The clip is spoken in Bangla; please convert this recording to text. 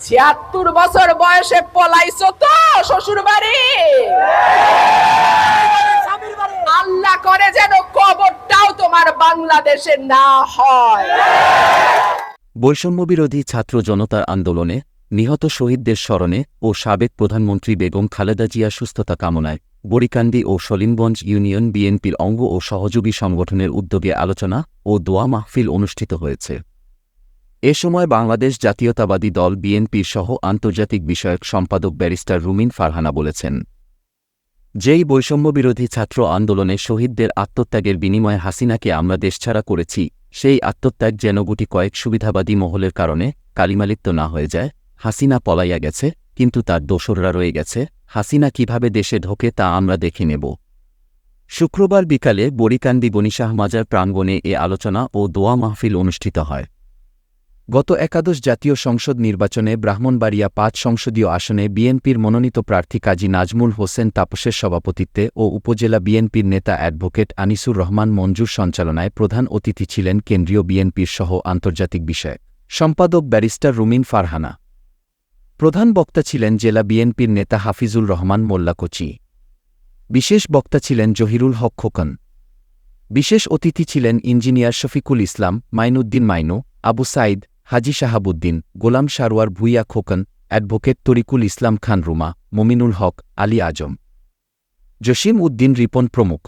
76 বছর বয়সে পলাইছো তো শ্বশুর বাড়ি। আল্লাহ করে যেন কবরটাও তোমার বাংলাদেশে না হয়। বৈষম্যবিরোধী ছাত্র জনতার আন্দোলনে নিহত শহীদদের স্মরণে ও সাবেক প্রধানমন্ত্রী বেগম খালেদা জিয়ার সুস্থতা কামনায় বরিকান্দি ও সলিমগঞ্জ ইউনিয়ন বিএনপির অঙ্গ ও সহযোগী সংগঠনের উদ্যোগে আলোচনা ও দোয়া মাহফিল অনুষ্ঠিত হয়েছে। এ সময় বাংলাদেশ জাতীয়তাবাদী দল বিএনপির সহ আন্তর্জাতিক বিষয়ক সম্পাদক ব্যারিস্টার রুমিন ফারহানা বলেছেন, যেই বৈষম্যবিরোধী ছাত্র আন্দোলনে শহীদদের আত্মত্যাগের বিনিময়ে হাসিনাকে আমরা দেশছাড়া করেছি, সেই আত্মত্যাগ যেন গুটি কয়েক সুবিধাবাদী মহলের কারণে কালিমালিপ্ত না হয়ে যায়। হাসিনা পলাইয়া গেছে, কিন্তু তার দোসররা রয়ে গেছে। হাসিনা কিভাবে দেশে ঢোকে তা আমরা দেখে নেব। শুক্রবার বিকালে বরিকান্দি বনিশাহ মাজার প্রাঙ্গণে এ আলোচনা ও দোয়া মাহফিল অনুষ্ঠিত হয়। গত একাদশ জাতীয় সংসদ নির্বাচনে ব্রাহ্মণবাড়িয়া ৫ সংসদীয় আসনে বিএনপির মনোনীত প্রার্থী কাজী নাজমুল হোসেন তাপসের সভাপতিত্বে ও উপজেলা বিএনপির নেতা অ্যাডভোকেট আনিসুর রহমান মঞ্জুর সঞ্চালনায় প্রধান অতিথি ছিলেন কেন্দ্রীয় বিএনপির সহ আন্তর্জাতিক বিষয়ক সম্পাদক ব্যারিস্টার রুমিন ফারহানা। প্রধান বক্তা ছিলেন জেলা বিএনপির নেতা হাফিজুল রহমান মোল্লাকোচি। বিশেষ বক্তা ছিলেন জহিরুল হক খোকন। বিশেষ অতিথি ছিলেন ইঞ্জিনিয়ার শফিকুল ইসলাম, মাইনুদ্দিন মাইনু, আবু সাইদ, হাজি শাহাবুদ্দিন, গোলাম সারোয়ার ভুইয়া খোকন, অ্যাডভোকেট তরিকুল ইসলাম খান রুমা, মমিনুল হক, আলী আজম, জসিম উদ্দিন রিপন প্রমুখ।